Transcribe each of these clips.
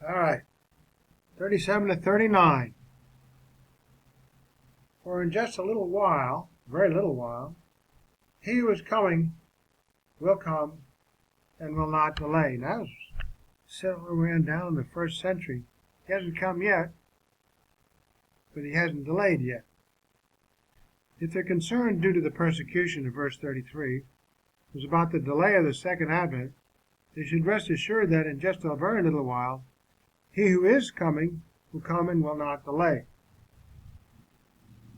All right, 37 to 39. For in just a little while, very little while, he who is coming will come and will not delay. Now, settler ran down in the first century. He hasn't come yet, but he hasn't delayed yet. If their concern due to the persecution of verse 33 was about the delay of the second advent, they should rest assured that in just a very little while, he who is coming will come and will not delay.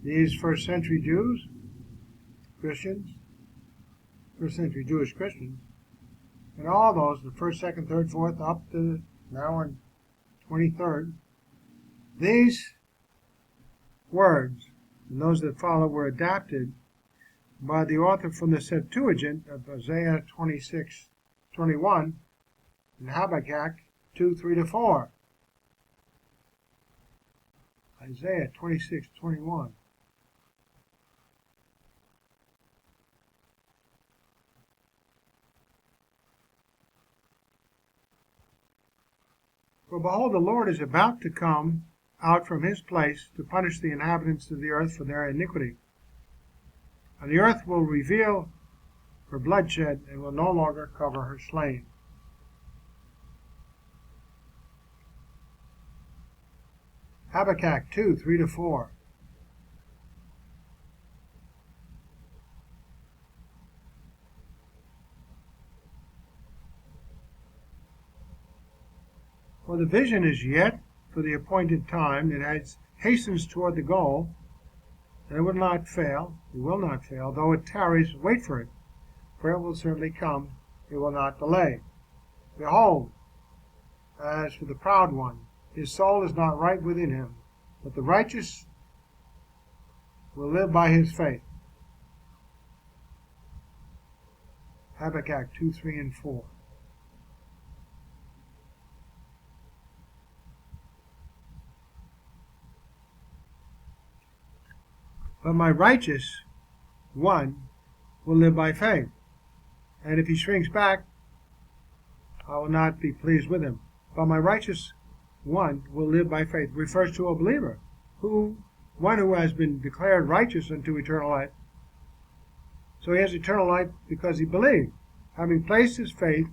These first century Jews, Christians, first century Jewish Christians, and all those, the first, second, third, fourth, up to now on 23rd, these words and those that follow were adapted by the author from the Septuagint of Isaiah 26:21 and Habakkuk 2:3-4. Isaiah 26:21. For behold, the Lord is about to come out from his place to punish the inhabitants of the earth for their iniquity. And the earth will reveal her bloodshed and will no longer cover her slain. Habakkuk 2:3-4. For the vision is yet for the appointed time. It hastens toward the goal, and it will not fail. It will not fail. Though it tarries, wait for it, for it will certainly come. It will not delay. Behold, as for the proud one, his soul is not right within him, but the righteous will live by his faith. Habakkuk 2:3-4. But my righteous one will live by faith, and if he shrinks back, I will not be pleased with him. But my righteous one will live by faith refers to a believer, one who has been declared righteous unto eternal life. So he has eternal life because he believed, having placed his faith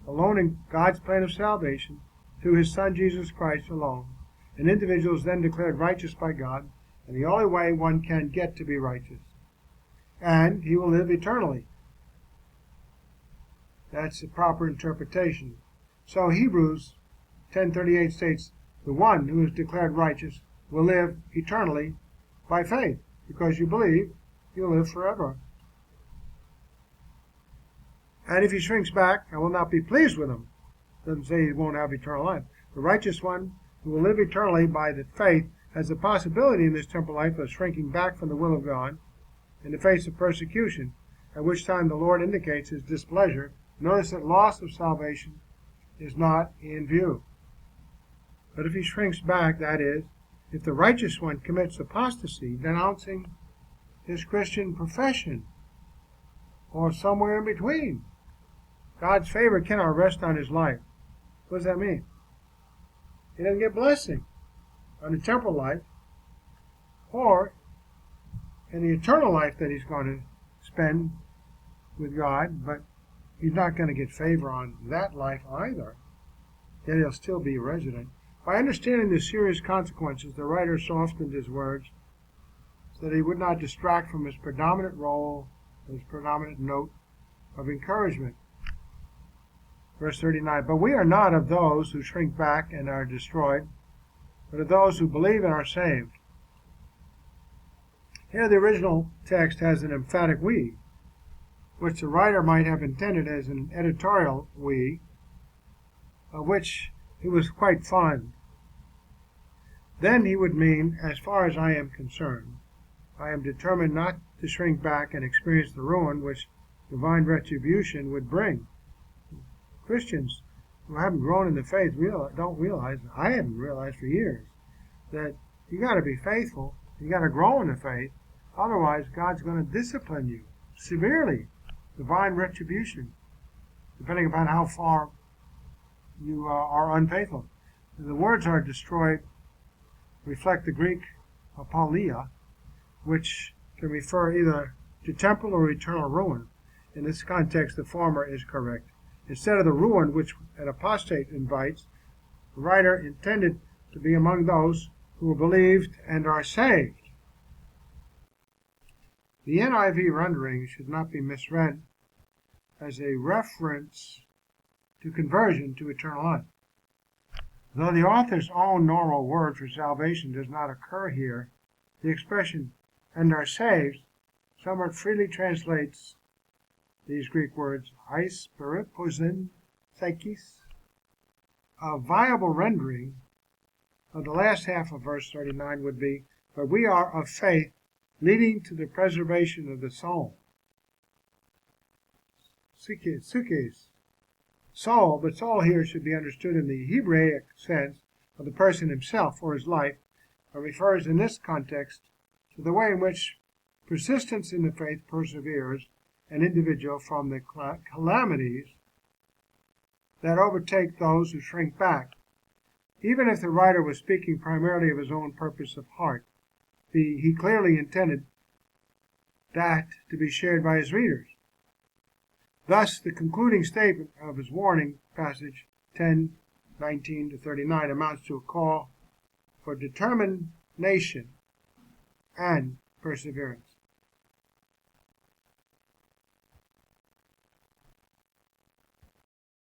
alone in God's plan of salvation through his Son Jesus Christ alone. An individual is then declared righteous by God, and the only way one can get to be righteous. And he will live eternally. That's the proper interpretation. So Hebrews 10:38 states, the one who is declared righteous will live eternally by faith. Because you believe, you'll live forever. And if he shrinks back, I will not be pleased with him. Doesn't say he won't have eternal life. The righteous one who will live eternally by the faith has the possibility in this temporal life of shrinking back from the will of God in the face of persecution, at which time the Lord indicates his displeasure. Notice that loss of salvation is not in view. But if he shrinks back, that is, if the righteous one commits apostasy, denouncing his Christian profession, or somewhere in between, God's favor cannot rest on his life. What does that mean? He doesn't get blessing on the temporal life or in the eternal life that he's going to spend with God, but he's not going to get favor on that life either. Yet he'll still be a resident. By understanding the serious consequences, the writer softened his words so that he would not distract from his predominant role, his predominant note of encouragement. Verse 39, but we are not of those who shrink back and are destroyed, but of those who believe and are saved. Here the original text has an emphatic we, which the writer might have intended as an editorial we, of which he was quite fond. Then he would mean, as far as I am concerned, I am determined not to shrink back and experience the ruin which divine retribution would bring. Christians who haven't grown in the faith don't realize, I haven't realized for years, that you got to be faithful, you got to grow in the faith, otherwise God's going to discipline you severely, divine retribution, depending upon how far you are unfaithful. The words are destroyed reflect the Greek apolia, which can refer either to temporal or eternal ruin. In this context, the former is correct. Instead of the ruin which an apostate invites, the writer intended to be among those who are believed and are saved. The NIV rendering should not be misread as a reference to conversion to eternal life. Though the author's own normal word for salvation does not occur here, the expression "and are saved" somewhat freely translates these Greek words, eis periposin thekis. A viable rendering of the last half of verse 39 would be, "But we are of faith, leading to the preservation of the soul." Sukes, soul, but soul here should be understood in the Hebraic sense of the person himself or his life, and refers in this context to the way in which persistence in the faith perseveres an individual from the calamities that overtake those who shrink back. Even if the writer was speaking primarily of his own purpose of heart, he clearly intended that to be shared by his readers. Thus, the concluding statement of his warning passage 10:19 to 39 amounts to a call for determination and perseverance.